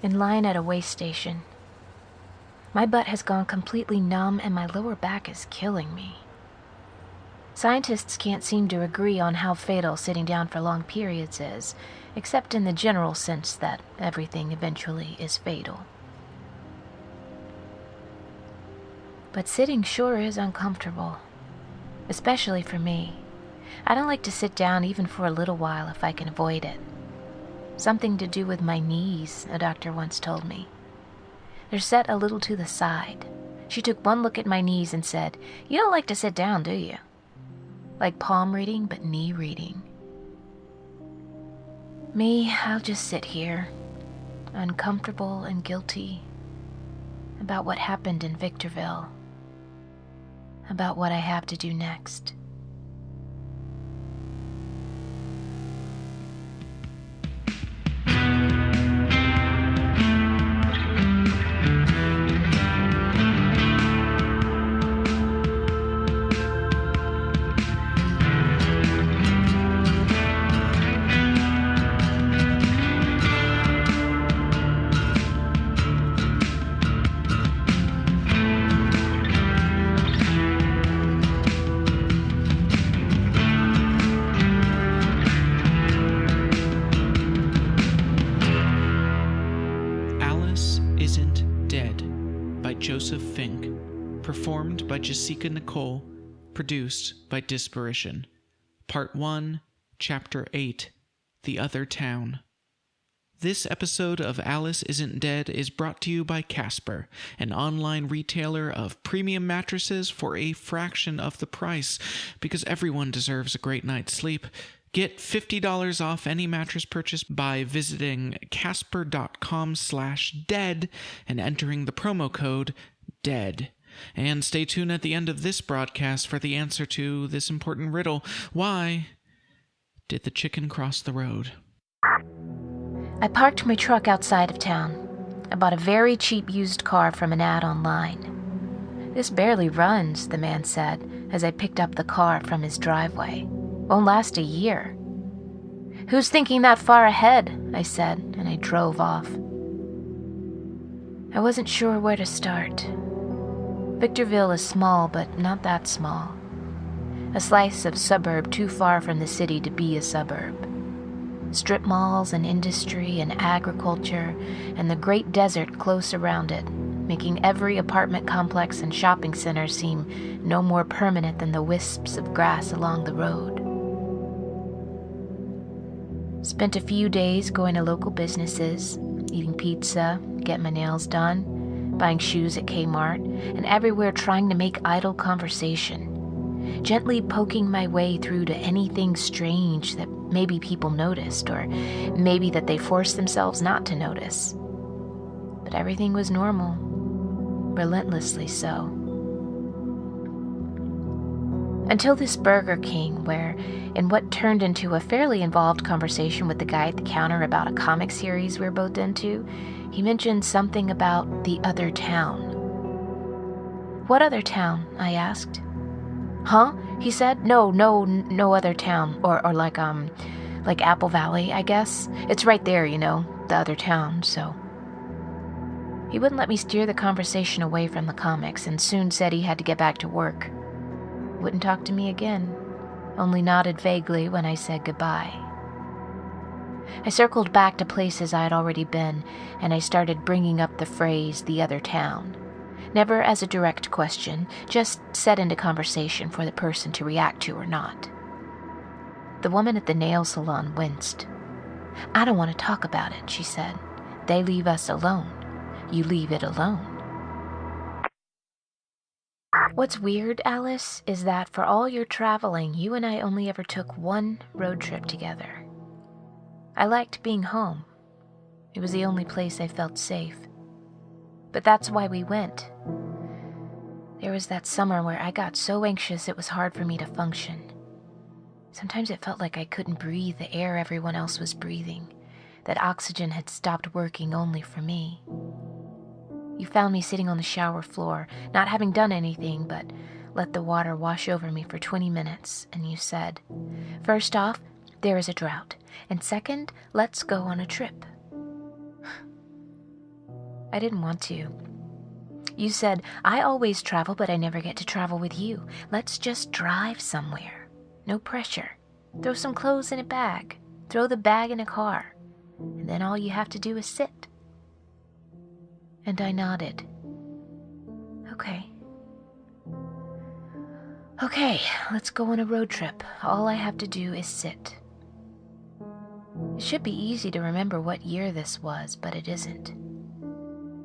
in line at a waste station. My butt has gone completely numb and my lower back is killing me. Scientists can't seem to agree on how fatal sitting down for long periods is, except in the general sense that everything eventually is fatal. But sitting sure is uncomfortable, especially for me. I don't like to sit down even for a little while if I can avoid it. Something to do with my knees, a doctor once told me. They're set a little to the side. She took one look at my knees and said, "You don't like to sit down, do you?" Like palm reading, but knee reading. Me, I'll just sit here, uncomfortable and guilty, about what happened in Victorville, about what I have to do next. Joseph Fink, performed by Jessika Nikol, produced by Disparition. Part 1, Chapter 8, The Other Town. This episode of Alice Isn't Dead is brought to you by Casper, an online retailer of premium mattresses for a fraction of the price, because everyone deserves a great night's sleep. Get $50 off any mattress purchase by visiting casper.com/dead and entering the promo code DEAD. And stay tuned at the end of this broadcast for the answer to this important riddle. Why did the chicken cross the road? I parked my truck outside of town. I bought a very cheap used car from an ad online. "This barely runs," the man said as I picked up the car from his driveway. "Won't last a year." "Who's thinking that far ahead?" I said, and I drove off. I wasn't sure where to start. Victorville is small, but not that small. A slice of suburb too far from the city to be a suburb. Strip malls and industry and agriculture and the great desert close around it, making every apartment complex and shopping center seem no more permanent than the wisps of grass along the road. Spent a few days going to local businesses, eating pizza, getting my nails done, buying shoes at Kmart, and everywhere trying to make idle conversation, gently poking my way through to anything strange that maybe people noticed, or maybe that they forced themselves not to notice. But everything was normal, relentlessly so. Until this Burger King, where, in what turned into a fairly involved conversation with the guy at the counter about a comic series we're both into, he mentioned something about the other town. "What other town?" I asked. "Huh?" he said. No other town. Or like Apple Valley, I guess. It's right there, the other town, so. He wouldn't let me steer the conversation away from the comics and soon said he had to get back to work. Wouldn't talk to me again, only nodded vaguely when I said goodbye. I circled back to places I had already been, and I started bringing up the phrase, "the other town." Never as a direct question, just set into conversation for the person to react to or not. The woman at the nail salon winced. "I don't want to talk about it," she said. "They leave us alone. You leave it alone." What's weird, Alice, is that for all your traveling, you and I only ever took one road trip together. I liked being home. It was the only place I felt safe. But that's why we went. There was that summer where I got so anxious it was hard for me to function. Sometimes it felt like I couldn't breathe the air everyone else was breathing, that oxygen had stopped working only for me. You found me sitting on the shower floor, not having done anything but let the water wash over me for 20 minutes, and you said, "First off, there is a drought, and second, let's go on a trip." I didn't want to. You said, I always travel, but I never get to travel with you. Let's just drive somewhere. No pressure. Throw some clothes in a bag. Throw the bag in a car. And then all you have to do is sit. And I nodded. Okay, let's go on a road trip. All I have to do is sit. It should be easy to remember what year this was, but it isn't.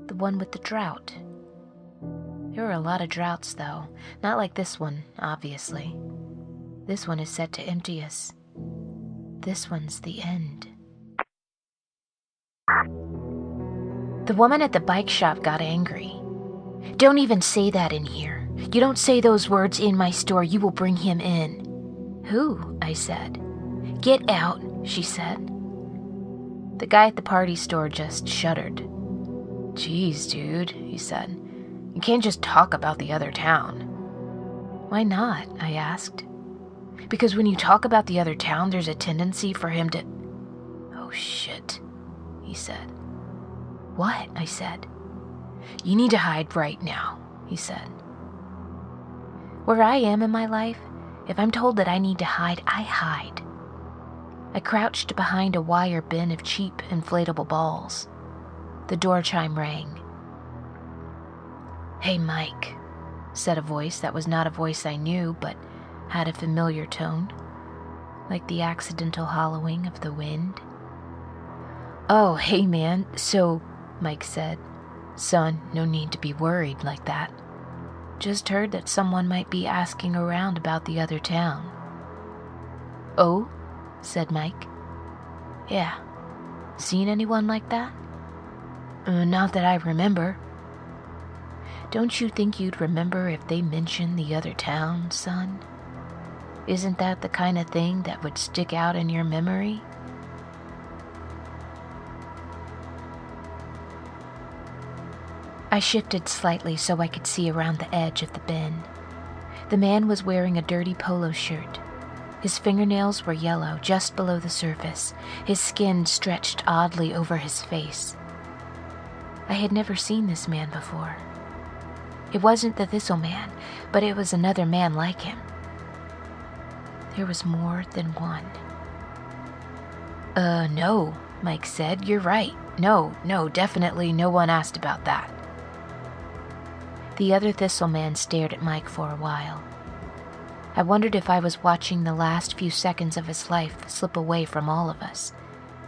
The one with the drought. There were a lot of droughts, though. Not like this one, obviously. This one is set to empty us. This one's the end. The woman at the bike shop got angry. Don't even say that in here. You don't say those words in my store. You will bring him in. Who? I said. Get out, she said. The guy at the party store just shuddered. Geez, dude, he said. You can't just talk about the other town. Why not? I asked. Because when you talk about the other town, there's a tendency for him to... Oh, shit, he said. What? I said. You need to hide right now, he said. Where I am in my life, if I'm told that I need to hide, I hide. I crouched behind a wire bin of cheap inflatable balls. The door chime rang. Hey, Mike, said a voice that was not a voice I knew, but had a familiar tone, like the accidental hollowing of the wind. Oh, hey, man, so, Mike said. Son, no need to be worried like that. Just heard that someone might be asking around about the other town. Oh, said Mike. Yeah. Seen anyone like that? Not that I remember. Don't you think you'd remember if they mentioned the other town, son? Isn't that the kind of thing that would stick out in your memory? I shifted slightly so I could see around the edge of the bin. The man was wearing a dirty polo shirt. His fingernails were yellow just below the surface, his skin stretched oddly over his face. I had never seen this man before. It wasn't the Thistle Man, but it was another man like him. There was more than one. No, Mike said. You're right. No, definitely no one asked about that. The other Thistle Man stared at Mike for a while. I wondered if I was watching the last few seconds of his life slip away from all of us.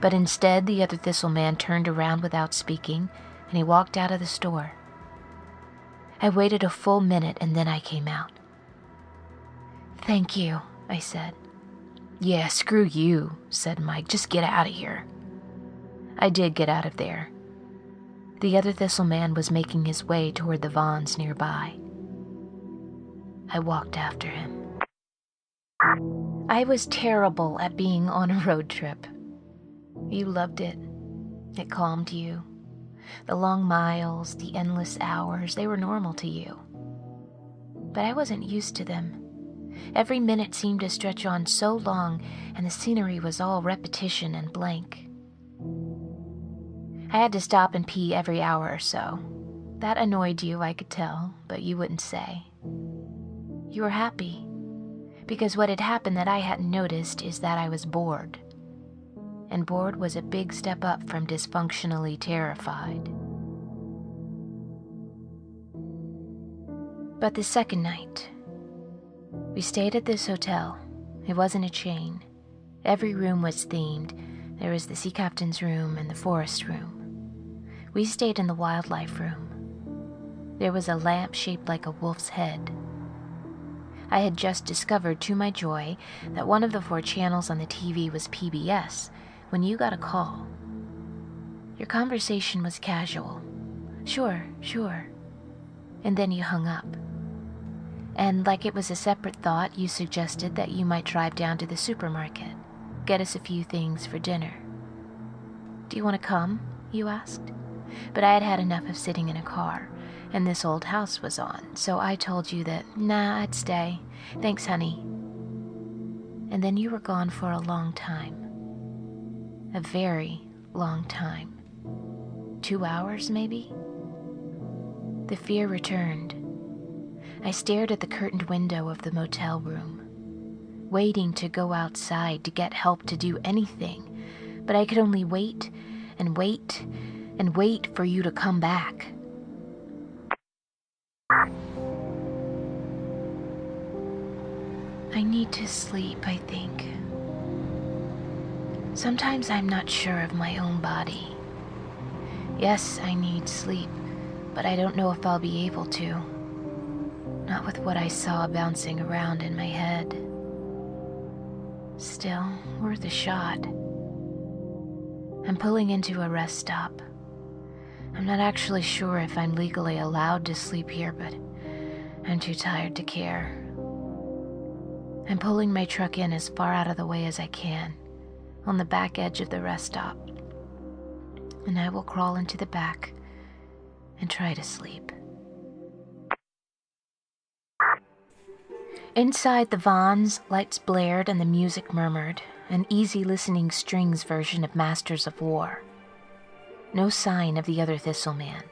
But instead, the other Thistle Man turned around without speaking, and he walked out of the store. I waited a full minute, and then I came out. Thank you, I said. Yeah, screw you, said Mike. Just get out of here. I did get out of there. The other Thistle Man was making his way toward the Vons nearby. I walked after him. I was terrible at being on a road trip. You loved it. It calmed you. The long miles, the endless hours, they were normal to you. But I wasn't used to them. Every minute seemed to stretch on so long, and the scenery was all repetition and blank. I had to stop and pee every hour or so. That annoyed you, I could tell, but you wouldn't say. You were happy, because what had happened that I hadn't noticed is that I was bored. And bored was a big step up from dysfunctionally terrified. But the second night, we stayed at this hotel. It wasn't a chain. Every room was themed. There was the sea captain's room and the forest room. We stayed in the wildlife room. There was a lamp shaped like a wolf's head. I had just discovered, to my joy, that one of the 4 channels on the TV was PBS when you got a call. Your conversation was casual. Sure. And then you hung up. And like it was a separate thought, you suggested that you might drive down to the supermarket, get us a few things for dinner. Do you want to come? You asked. But I had had enough of sitting in a car, and this old house was on, so I told you that, nah, I'd stay. Thanks, honey. And then you were gone for a long time. A very long time. 2 hours, maybe? The fear returned. I stared at the curtained window of the motel room, waiting to go outside to get help to do anything, but I could only wait and wait and wait for you to come back. I need to sleep, I think. Sometimes I'm not sure of my own body. Yes, I need sleep, but I don't know if I'll be able to. Not with what I saw bouncing around in my head. Still, worth a shot. I'm pulling into a rest stop. I'm not actually sure if I'm legally allowed to sleep here, but I'm too tired to care. I'm pulling my truck in as far out of the way as I can, on the back edge of the rest stop, and I will crawl into the back and try to sleep. Inside the Vons, lights blared and the music murmured, an easy-listening strings version of Masters of War. No sign of the other Thistleman.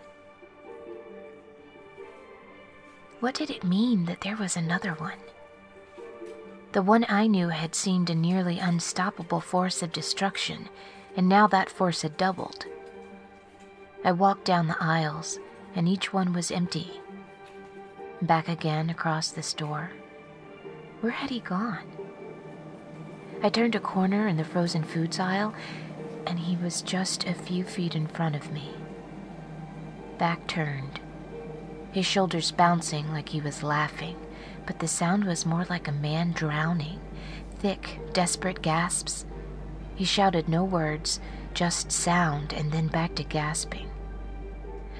What did it mean that there was another one? The one I knew had seemed a nearly unstoppable force of destruction, and now that force had doubled. I walked down the aisles, and each one was empty. Back again across the store. Where had he gone? I turned a corner in the frozen foods aisle, and he was just a few feet in front of me. Back turned, his shoulders bouncing like he was laughing, but the sound was more like a man drowning, thick, desperate gasps. He shouted no words, just sound, and then back to gasping.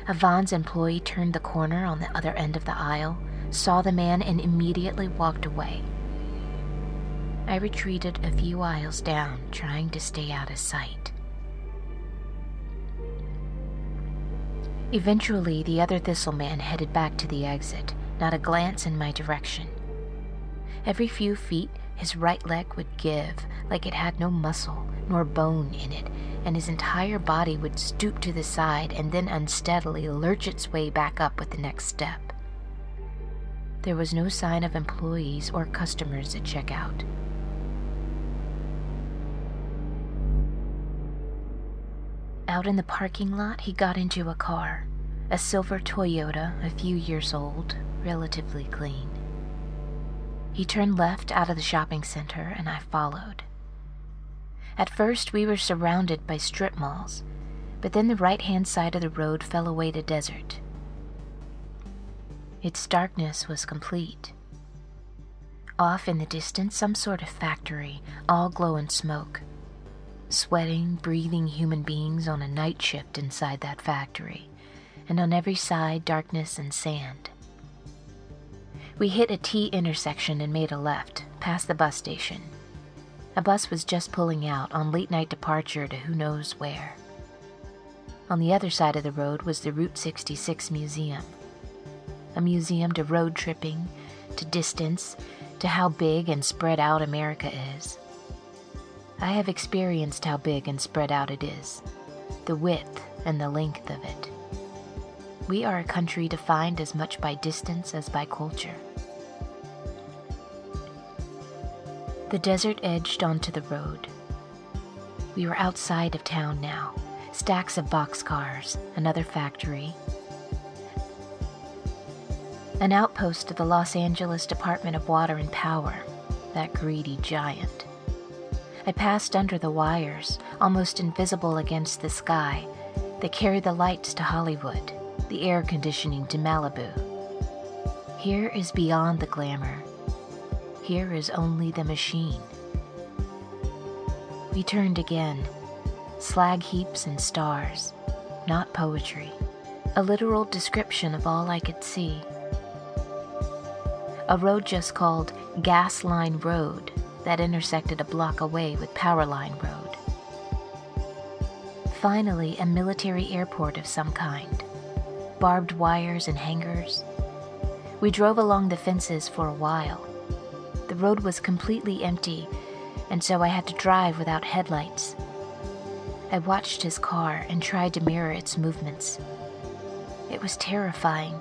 A Vons employee turned the corner on the other end of the aisle, saw the man, and immediately walked away. I retreated a few aisles down, trying to stay out of sight. Eventually, the other Thistleman headed back to the exit, not a glance in my direction. Every few feet, his right leg would give, like it had no muscle nor bone in it, and his entire body would stoop to the side and then unsteadily lurch its way back up with the next step. There was no sign of employees or customers at checkout. Out in the parking lot, he got into a car, a silver Toyota, a few years old, relatively clean. He turned left out of the shopping center, and I followed. At first, we were surrounded by strip malls, but then the right-hand side of the road fell away to desert. Its darkness was complete. Off in the distance, some sort of factory, all glow and smoke. Sweating, breathing human beings on a night shift inside that factory, and on every side, darkness and sand. We hit a T intersection and made a left, past the bus station. A bus was just pulling out on late-night departure to who knows where. On the other side of the road was the Route 66 Museum. A museum to road tripping, to distance, to how big and spread out America is. I have experienced how big and spread out it is, the width and the length of it. We are a country defined as much by distance as by culture. The desert edged onto the road. We were outside of town now, stacks of boxcars, another factory, an outpost of the Los Angeles Department of Water and Power, that greedy giant. I passed under the wires, almost invisible against the sky, that carry the lights to Hollywood, the air conditioning to Malibu. Here is beyond the glamour. Here is only the machine. We turned again. Slag heaps and stars, not poetry. A literal description of all I could see. A road just called Gas Line Road that intersected a block away with Power Line Road. Finally, a military airport of some kind. Barbed wires and hangars. We drove along the fences for a while. The road was completely empty, and so I had to drive without headlights. I watched his car and tried to mirror its movements. It was terrifying,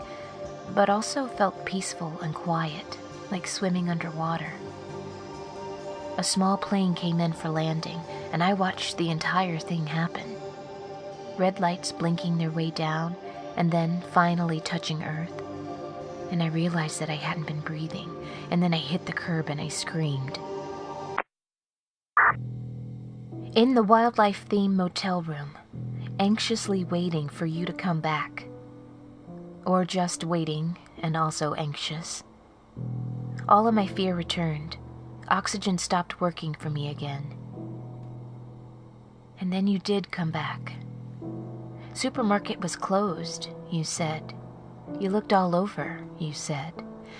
but also felt peaceful and quiet, like swimming underwater. A small plane came in for landing, and I watched the entire thing happen. Red lights blinking their way down, and then finally touching Earth. And I realized that I hadn't been breathing, and then I hit the curb and I screamed. In the wildlife-themed motel room, anxiously waiting for you to come back. Or just waiting and also anxious. All of my fear returned. Oxygen stopped working for me again. And then you did come back. Supermarket was closed, you said. You looked all over, you said.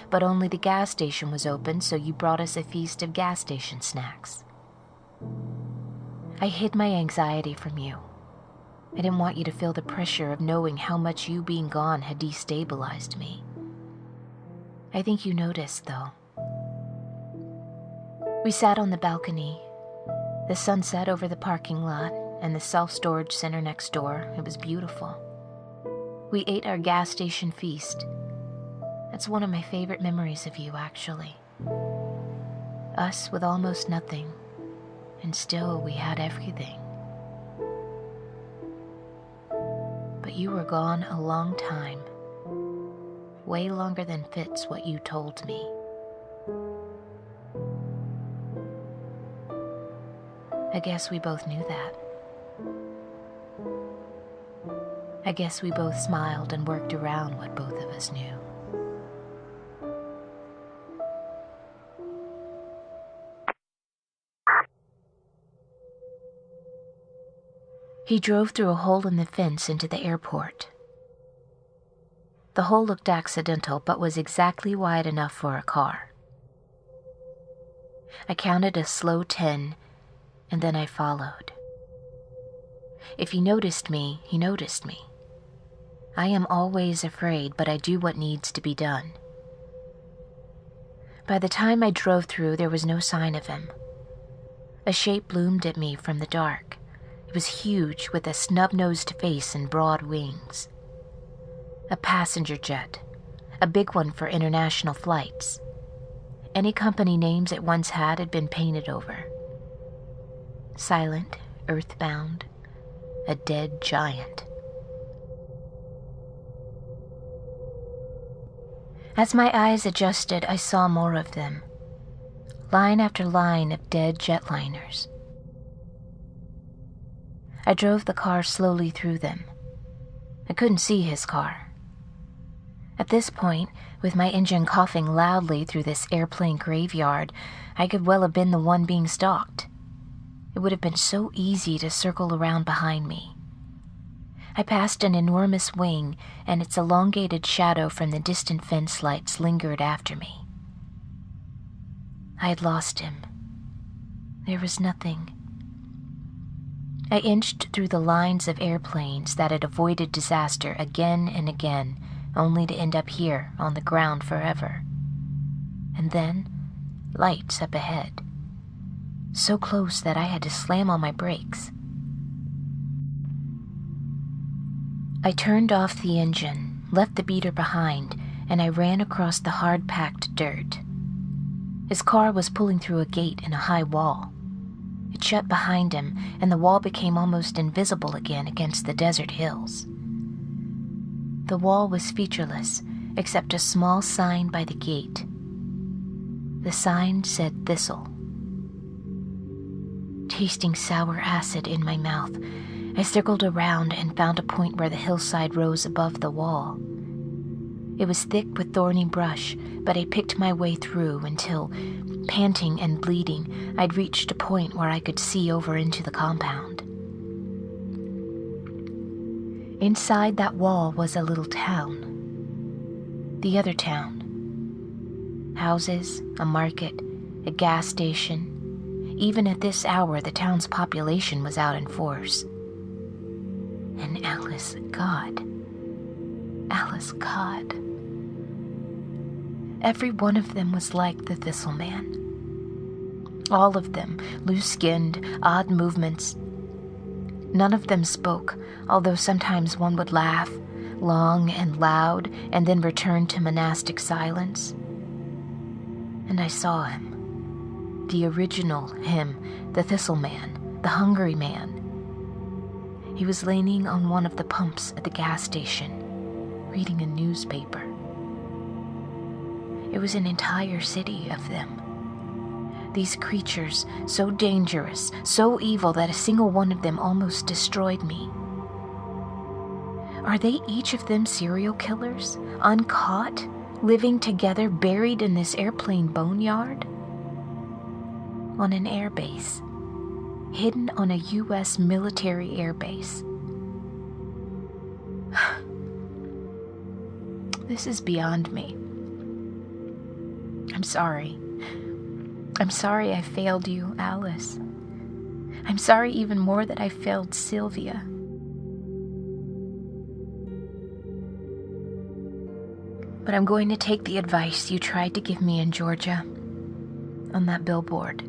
But only the gas station was open, so you brought us a feast of gas station snacks. I hid my anxiety from you. I didn't want you to feel the pressure of knowing how much you being gone had destabilized me. I think you noticed, though. We sat on the balcony. The sunset over the parking lot and the self-storage center next door. It was beautiful. We ate our gas station feast. That's one of my favorite memories of you, actually. Us with almost nothing, and still we had everything. But you were gone a long time. Way longer than fits what you told me. I guess we both knew that. I guess we both smiled and worked around what both of us knew. He drove through a hole in the fence into the airport. The hole looked accidental, but was exactly wide enough for a car. I counted a slow 10, and then I followed. If he noticed me, he noticed me. I am always afraid, but I do what needs to be done. By the time I drove through, there was no sign of him. A shape loomed at me from the dark. It was huge, with a snub-nosed face and broad wings. A passenger jet, a big one for international flights. Any company names it once had been painted over. Silent, earthbound, a dead giant. As my eyes adjusted, I saw more of them. Line after line of dead jetliners. I drove the car slowly through them. I couldn't see his car. At this point, with my engine coughing loudly through this airplane graveyard, I could well have been the one being stalked. It would have been so easy to circle around behind me. I passed an enormous wing, and its elongated shadow from the distant fence lights lingered after me. I had lost him. There was nothing. I inched through the lines of airplanes that had avoided disaster again and again, only to end up here on the ground forever. And then, lights up ahead. So close that I had to slam on my brakes. I turned off the engine, left the beater behind, and I ran across the hard-packed dirt. His car was pulling through a gate in a high wall. It shut behind him, and the wall became almost invisible again against the desert hills. The wall was featureless, except a small sign by the gate. The sign said Thistle. Tasting sour acid in my mouth, I circled around and found a point where the hillside rose above the wall. It was thick with thorny brush, but I picked my way through until, panting and bleeding, I'd reached a point where I could see over into the compound. Inside that wall was a little town. The other town. Houses, a market, a gas station. Even at this hour, the town's population was out in force. And Alice Codd. Alice Codd. Every one of them was like the Thistle Man. All of them, loose-skinned, odd movements. None of them spoke, although sometimes one would laugh, long and loud, and then return to monastic silence. And I saw him. The original him, the thistle man, the hungry man. He was leaning on one of the pumps at the gas station, reading a newspaper. It was an entire city of them. These creatures, so dangerous, so evil that a single one of them almost destroyed me. Are they each of them serial killers, uncaught, living together, buried in this airplane boneyard? On an airbase, hidden on a U.S. military airbase. This is beyond me. I'm sorry. I'm sorry I failed you, Alice. I'm sorry even more that I failed Sylvia. But I'm going to take the advice you tried to give me in Georgia, on that billboard.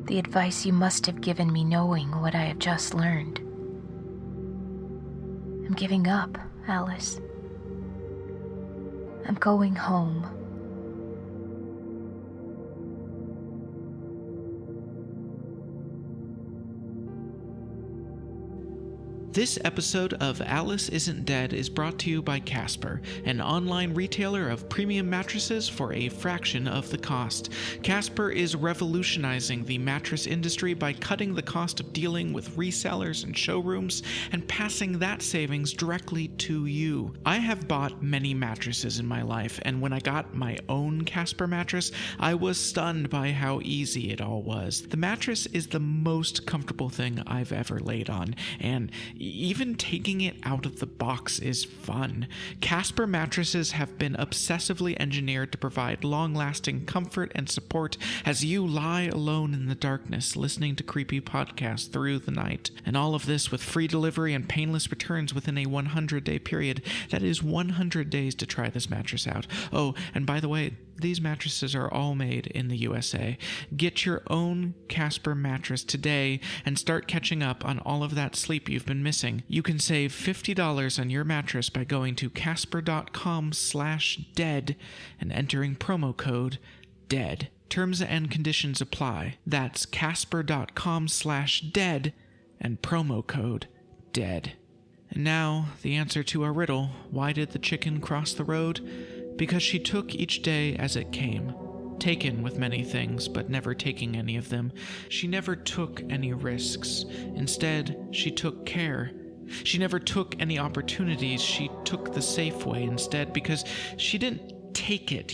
The advice you must have given me knowing what I have just learned. I'm giving up, Alice. I'm going home. This episode of Alice Isn't Dead is brought to you by Casper, an online retailer of premium mattresses for a fraction of the cost. Casper is revolutionizing the mattress industry by cutting the cost of dealing with resellers and showrooms and passing that savings directly to you. I have bought many mattresses in my life, and when I got my own Casper mattress, I was stunned by how easy it all was. The mattress is the most comfortable thing I've ever laid on, and even taking it out of the box is fun. Casper mattresses have been obsessively engineered to provide long-lasting comfort and support as you lie alone in the darkness listening to creepy podcasts through the night. And all of this with free delivery and painless returns within a 100-day period. That is 100 days to try this mattress out. Oh, and by the way, these mattresses are all made in the USA. Get your own Casper mattress today and start catching up on all of that sleep you've been missing. You can save $50 on your mattress by going to casper.com/dead and entering promo code DEAD. Terms and conditions apply. That's casper.com/dead and promo code DEAD. And now, the answer to our riddle, why did the chicken cross the road? Because she took each day as it came, taken with many things, but never taking any of them. She never took any risks. Instead, she took care. She never took any opportunities. She took the safe way instead, because she didn't take it,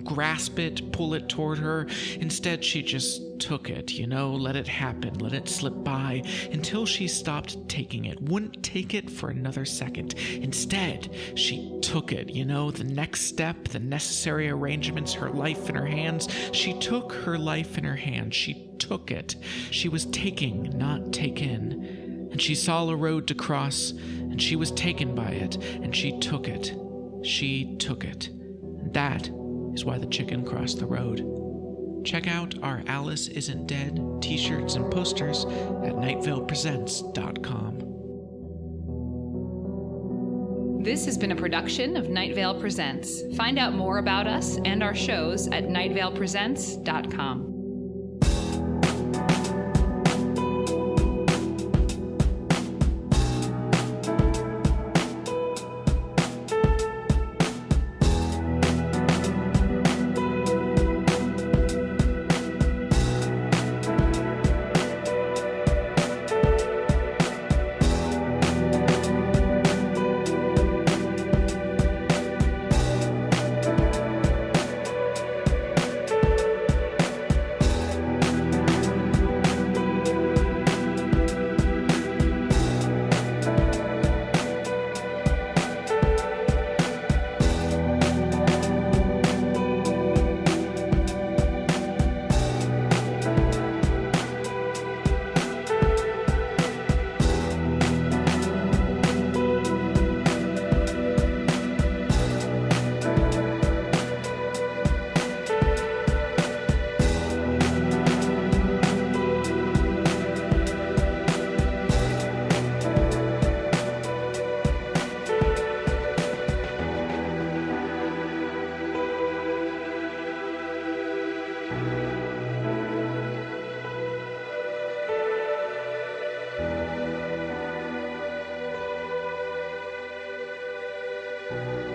grasp it, pull it toward her. Instead, she just took it, let it happen, let it slip by until she stopped taking it, wouldn't take it for another second. Instead, she took it, the next step, the necessary arrangements, her life in her hands. She took her life in her hands. She took it. She was taking, not taken. And she saw a road to cross, and she was taken by it, and she took it. She took it. That is why the chicken crossed the road. Check out our Alice Isn't Dead t-shirts and posters at nightvalepresents.com. This has been a production of Night Vale Presents. Find out more about us and our shows at nightvalepresents.com. you.